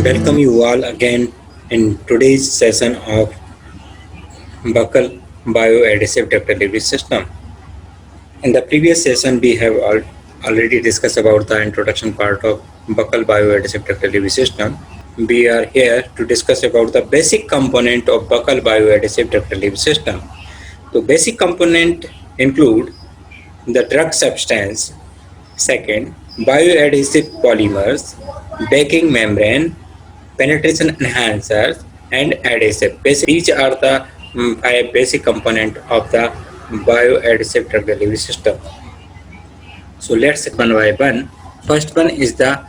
Welcome you all again in today's session of Buckle Bioadhesive Drug Delivery System. In the previous session, we have already discussed about the introduction part of Buckle Bioadhesive Drug Delivery System. We are here to discuss about the basic component of Buckle Bioadhesive Drug Delivery System. The basic component include the drug substance, second, bioadhesive polymers, baking membrane, penetration enhancers, and adhesive. These are the five basic components of the bioadhesive drug delivery system. So let's one by one. First one is the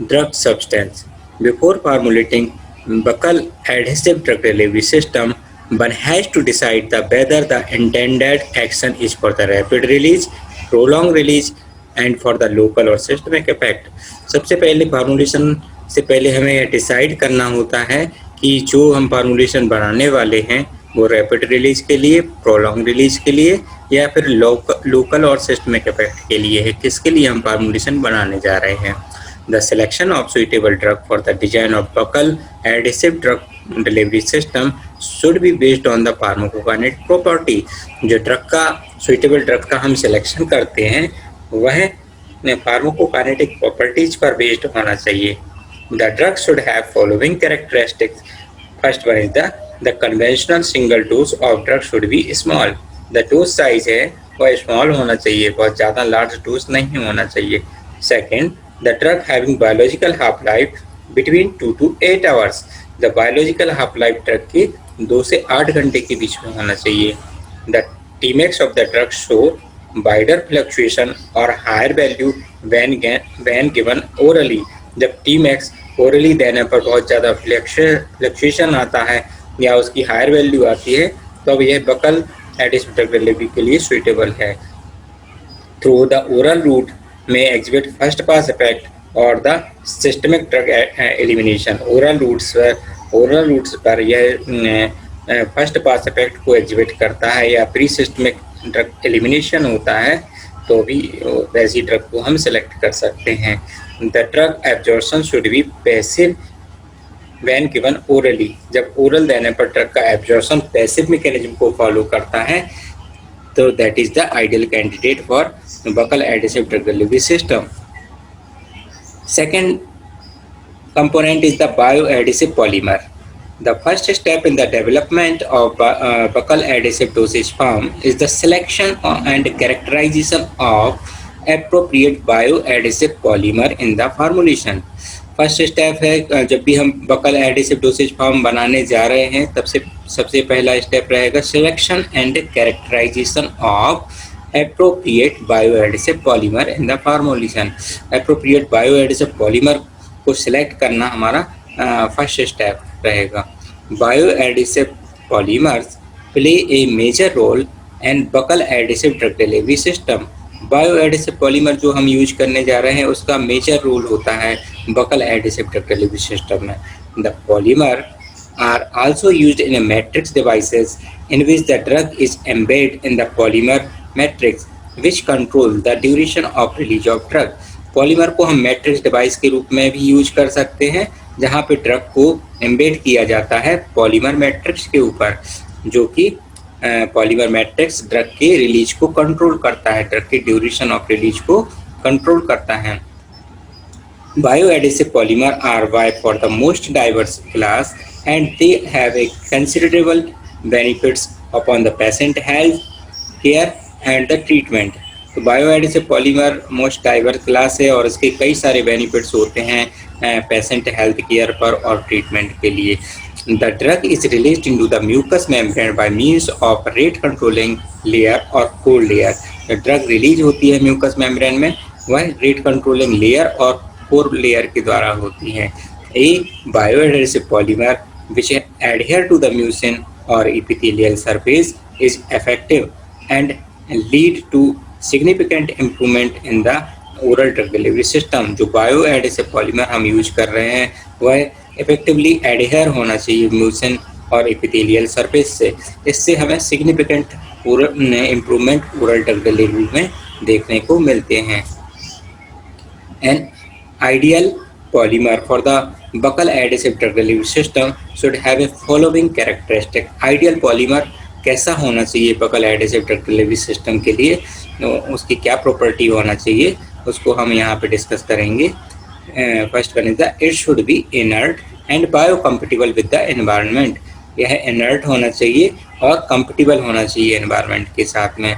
drug substance. Before formulating buccal adhesive drug delivery system, one has to decide whether the intended action is for the rapid release, prolonged release, and for the local or systemic effect. सबसे पहले formulation से पहले हमें यह decide करना होता है कि जो हम फार्मूलेशन बनाने वाले हैं वो रैपिड रिलीज के लिए, प्रोलॉन्ग रिलीज के लिए या फिर लोकल और सिस्टमिक इफेक्ट के लिए है, किसके लिए हम फार्मूलेशन बनाने जा रहे हैं. The selection of suitable drug for the design of buccal adhesive drug delivery system should be based on the pharmacokinetic property. जो ड्रग का सुइटेबल ड्रग का हम सिलेक्शन करते हैं वह फार्माकोकाइनेटिक प्रॉपर्टीज पर बेस्ड होना चाहिए. The drug should have following characteristics. First one is the conventional single dose of drug should be small. The dose size है वह small होना चाहिए, बहुत ज़्यादा large dose नहीं होना चाहिए. Second, the drug having biological half life between 2 to 8 hours. The biological half life drug की 2 से 8 घंटे के बीच में होना चाहिए. The Tmax of the drug show wider fluctuation or higher value when given orally. जब Tmax orally देने पर बहुत ज़्यादा फ्लक्चुएशन आता है या उसकी हायर वैल्यू आती है तो अब यह बकल एडिसिव ड्रग डिलीवरी के लिए सुइटेबल है. थ्रू द ओरल रूट में एग्जिबिट फर्स्ट पास इफेक्ट और the systemic drug elimination. Oral routes पर यह फर्स्ट पास इफेक्ट को एग्जिबिट करता है या प्री सिस्टमिक ड्रग एलिमिनेशन होता है तो भी वैसी ड्रग को हम सेलेक्ट कर सकते हैं. The drug absorption should be passive when given orally. जब ओरल देने पर ड्रग का एब्जॉर्प्शन पैसिव मैकेनिज्म को फॉलो करता है तो that is the ideal candidate for buccal adhesive drug delivery system. Second component is the bioadhesive polymer. The first step in the development of buccal adhesive dosage form is the selection and characterization of appropriate bioadhesive polymer in the formulation. First step है जब भी हम buckle adhesive dosage form बनाने जा रहे हैं तब से सबसे पहला स्टेप रहेगा selection and characterization of appropriate bioadhesive polymer in the formulation. Appropriate bioadhesive polymer को सिलेक्ट करना हमारा फर्स्ट स्टेप रहेगा. Bioadhesive polymers play a major role in buccal adhesive drug delivery system. Bioadhesive polymer जो हम use करने जा रहे हैं उसका मेजर रोल होता है buccal adhesive drug delivery system में. The polymer are also used in matrix devices in which the drug is embed in the polymer matrix which control the duration of release of drug. Polymer को हम matrix device के रूप में भी use कर सकते हैं जहाँ पे ड्रग को एम्बेड किया जाता है पॉलीमर मैट्रिक्स के ऊपर, जो कि पॉलीमर मैट्रिक्स ड्रग के रिलीज को कंट्रोल करता है, ड्रग के ड्यूरेशन ऑफ रिलीज को कंट्रोल करता है. Bioadhesive polymer are wide for the most diverse class and they have a considerable benefits upon the patient health care and the treatment. तो बायोएडिसिव polymer most diverse class है और इसके कई सारे benefits होते हैं पेशेंट हेल्थ केयर पर और ट्रीटमेंट के लिए. The drug is released into the mucus membrane by means of rate controlling layer और कोर लेयर. ड्रग रिलीज होती है म्यूकस मेम्ब्रेन में वह रेट कंट्रोलिंग लेयर और कोर लेयर के द्वारा होती है. A bioadhesive polymer which adhere to the mucin और epithelial surface is effective and lead to significant improvement in the oral drug delivery system. जो बायोएडिसिव पॉलीमर हम यूज कर रहे हैं वह इफेक्टिवली एडहेयर होना चाहिए म्यूसिन और एपिथेलियल सरफेस से. इससे हमें significant improvement oral drug delivery में देखने को मिलते हैं. An ideal polymer for the buccal adhesive drug delivery system should have a following characteristic. Ideal polymer कैसा होना चाहिए buccal adhesive drug delivery system के लिए, तो उसकी क्या प्रॉपर्टी होना चाहिए उसको हम यहाँ पे डिस्कस करेंगे. First one is the it should be inert and biocompatible with the environment. यह इनर्ट होना चाहिए और कंपेटिबल होना चाहिए एनवायरनमेंट के साथ में.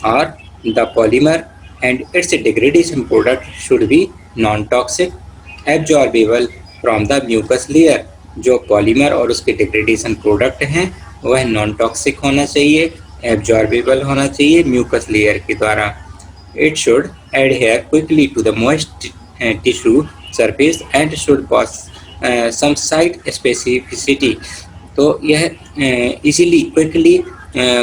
और the polymer and its degradation product should be non toxic, absorbable from the mucus layer. जो पॉलीमर और उसके डिग्रेडेशन प्रोडक्ट हैं वह नॉन टॉक्सिक होना चाहिए, एब्जॉर्बेबल होना चाहिए म्यूकस लेयर के द्वारा. It should adhere quickly to the moist tissue surface and should possess some site specificity. तो यह easily quickly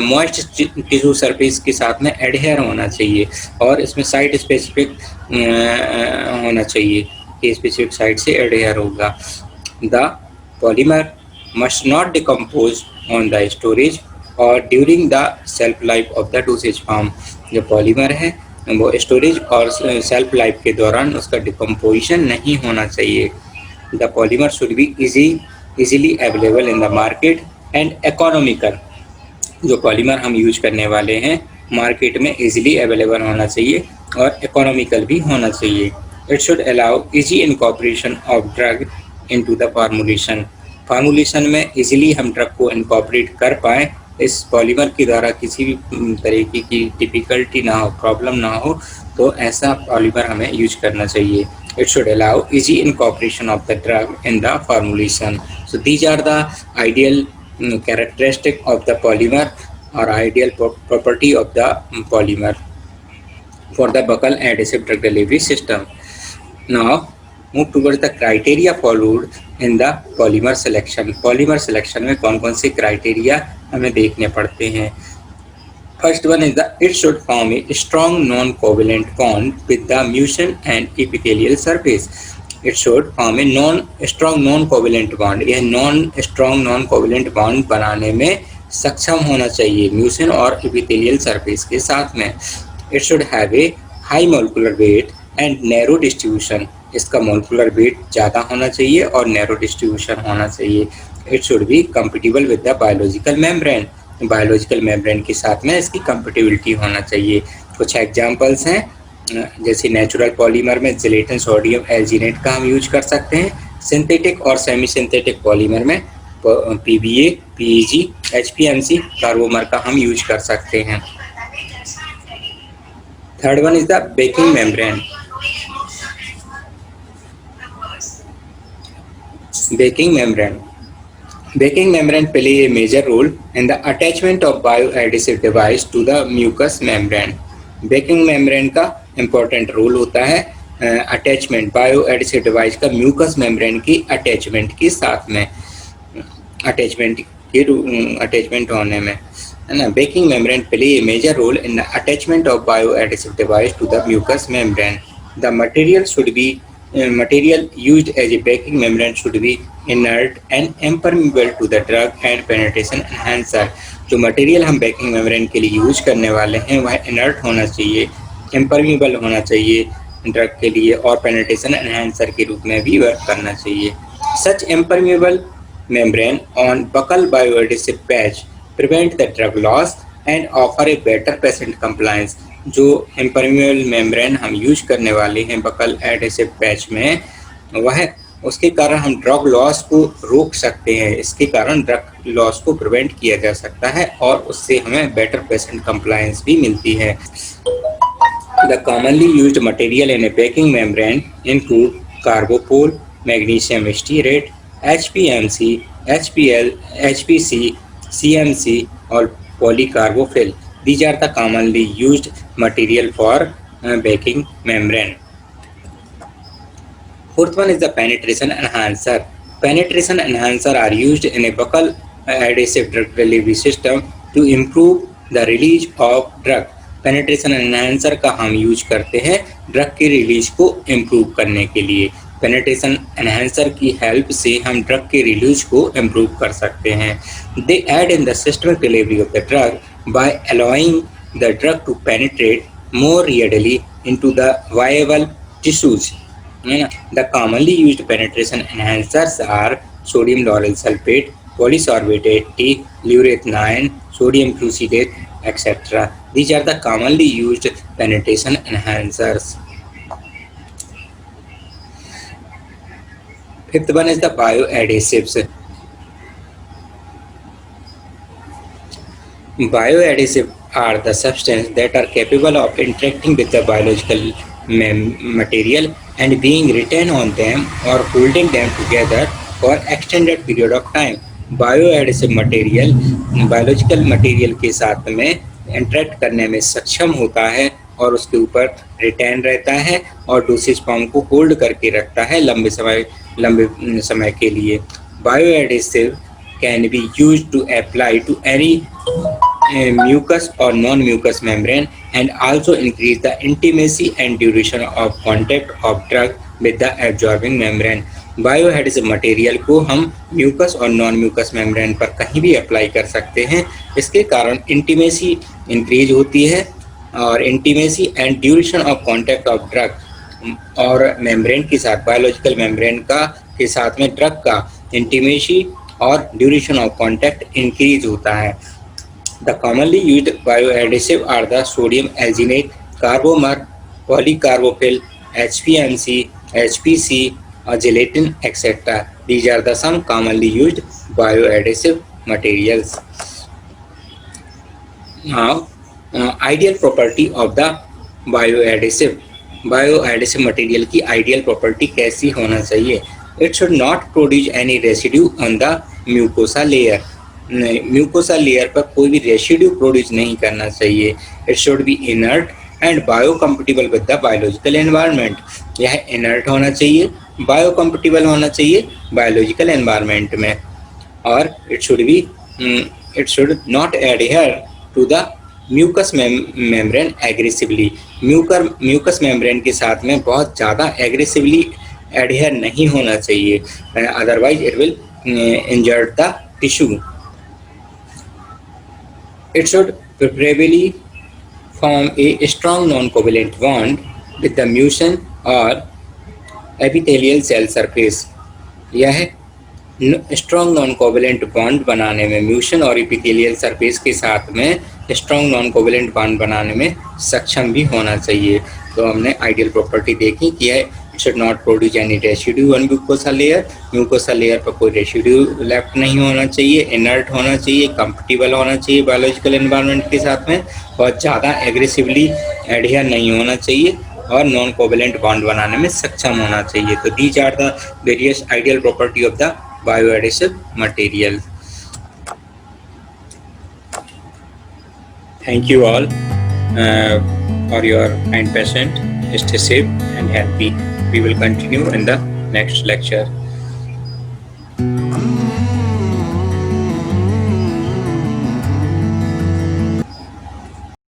moist tissue surface के साथ में एडहेयर होना चाहिए और इसमें साइट स्पेसिफिक होना चाहिए कि स्पेसिफिक साइट से एडहेयर होगा. The polymer must not decompose on the storage or during the shelf life of the dosage form. जो पॉलीमर है वो स्टोरेज और सेल्फ लाइफ के दौरान उसका डिकम्पोजिशन नहीं होना चाहिए. The polymer should be easily available in the market and economical. जो पॉलीमर हम यूज करने वाले हैं मार्केट में इजीली अवेलेबल होना चाहिए और इकोनॉमिकल भी होना चाहिए. It should allow easy incorporation of drug into the formulation. Formulation में इजीली हम ड्रग को इनकॉर्पोरेट कर पाएँ, इस पॉलीमर के द्वारा किसी भी तरीके की डिफ़िकल्टी ना हो, प्रॉब्लम ना हो, तो ऐसा पॉलीमर हमें यूज करना चाहिए. It should allow easy incorporation of the drug in the formulation. So these are the ideal characteristic of the polymer or ideal property of the polymer for the buccal adhesive drug delivery system. Now move towards the criteria followed in the polymer selection. Polymer selection में कौन कौन से criteria हमें देखने पड़ते हैं. First one is the it should form a strong non-covalent bond with the mucin and epithelial surface. It should form a strong non-covalent bond. यह strong non-covalent bond बनाने में सक्षम होना चाहिए म्यूसिन और epithelial surface के साथ में. It should have a high molecular weight and narrow distribution. इसका molecular weight ज़्यादा होना चाहिए और narrow distribution होना चाहिए. It should be compatible with the biological membrane. Biological membrane के साथ में इसकी कंपेटिबिलिटी होना चाहिए. कुछ एग्जांपल्स हैं जैसे नेचुरल पॉलीमर में जिलेटिन सोडियम एल्जीनेट का हम यूज कर सकते हैं. सिंथेटिक और सेमी सिंथेटिक पॉलीमर में पीबीए, पीईजी, एचपीएमसी, कार्बोमर का हम यूज कर सकते हैं. Third one is the baking membrane. Baking membrane play a major role in the attachment of bioadhesive device to the mucous membrane. Baking membrane का important role होता है attachment bioadhesive device का mucus membrane की attachment के साथ में, attachment होने में, है ना. Backing membrane play a major role in the attachment of bioadhesive device to the mucus membrane. The material used as a baking membrane should be inert and impermeable to the drug and penetration enhancer. जो material हम baking membrane के लिए use करने वाले हैं वह inert होना चाहिए, इम्परमीबल होना चाहिए ड्रग के लिए और पेनिट्रेशन एनहांसर के रूप में भी वर्क करना चाहिए. Such impermeable membrane on buccal bioadhesive patch prevent the drug loss and offer a better patient compliance. जो इम्परमेबल मेम्ब्रेन हम यूज करने वाले हैं बकल एडहेसिव पैच में, वह उसके कारण हम ड्रग लॉस को रोक सकते हैं. इसके कारण ड्रग लॉस को प्रिवेंट किया जा सकता है और उससे हमें बेटर पेशेंट कंप्लायंस भी मिलती है. The commonly used material in a backing membrane include carbopol, magnesium stearate, HPMC, HPL, HPC, CMC और polycarbophil. These are the commonly used material for baking membrane. Fourth one is the penetration enhancer. Penetration enhancer are used in a buccal adhesive drug delivery system to improve the release of drug. Penetration enhancer का हम use करते हैं drug के release को improve करने के लिए. Penetration enhancer की हेल्प से हम ड्रग के रिलीज को इम्प्रूव कर सकते हैं. They aid in the systemic delivery of the drug by allowing the drug to penetrate more readily into the viable tissues. The commonly used penetration enhancers are sodium lauryl sulfate, polysorbate T, lurethenyne, sodium fusidate, etc. These are the commonly used penetration enhancers. Fifth one is the bioadhesives. Bioadhesives are the substances that are capable of interacting with the biological material and being retained on them or holding them together for extended period of time. Bioadhesive material biological material के साथ में interact करने में सक्षम होता है और उसके ऊपर रिटेन रहता है और डोसेज फॉर्म को होल्ड करके रखता है लंबे समय के लिए. बायोएडिसिव can be used to apply to any mucous or non-mucous membrane and also increase the intimacy and duration of contact of drug with the absorbing membrane. Bioadhesive material को हम म्यूकस और नॉन म्यूकस मेम्ब्रेन पर कहीं भी apply कर सकते हैं. इसके कारण इंटीमेसी इंक्रीज होती है और intimacy and duration of contact of drug और मेम्ब्रेन के साथ बायोलॉजिकल मेम्ब्रेन का के साथ में ड्रग का इंटीमेसी और ड्यूरेशन ऑफ कॉन्टैक्ट इंक्रीज होता है. The commonly used bioadhesive are the sodium alginate, carbomer, polycarbophil, HPMC, HPC, gelatin, etc. These are the some commonly used bioadhesive materials. Now, ideal property of the bioadhesive. Bioadhesive material की ideal property कैसी होना चाहिए? It should not produce any residue on the mucosa layer. Mucosa layer पर कोई भी residue produce नहीं करना चाहिए. It should be inert and biocompatible with the biological environment. यह इनर्ट होना चाहिए, बायोकम्पेटिबल होना चाहिए बायोलॉजिकल एनवायरनमेंट में. और it should not adhere to the mucus membrane aggressively. Mucus membrane के साथ में बहुत ज़्यादा एग्रेसिवली एडहेयर नहीं होना चाहिए, otherwise it will injure the tissue. It should preferably form a strong non covalent bond with the mucin और epithelial cell surface. यह स्ट्रॉन्ग नॉन कोवेलेंट बॉन्ड बनाने में म्यूसन और एपिथेलियल सरफेस के साथ में स्ट्रॉन्ग नॉन कोवेलेंट बॉन्ड बनाने में सक्षम भी होना चाहिए. तो हमने आइडियल प्रॉपर्टी देखी कि है should not produce any residue on mucosa layer. Mucosa layer पर कोई रेसिड्यू लेफ्ट नहीं होना चाहिए, इनर्ट होना चाहिए, कंफर्टेबल होना चाहिए बायोलॉजिकल एनवायरनमेंट के साथ में, बहुत ज़्यादा एग्रेसिवली एडहेयर नहीं होना चाहिए और नॉन कोवेलेंट बॉन्ड बनाने में सक्षम होना चाहिए. तो these are the various ideal property of the bioadhesive material. Thank you all for your kind patient. Stay safe and happy. We will continue in the next lecture.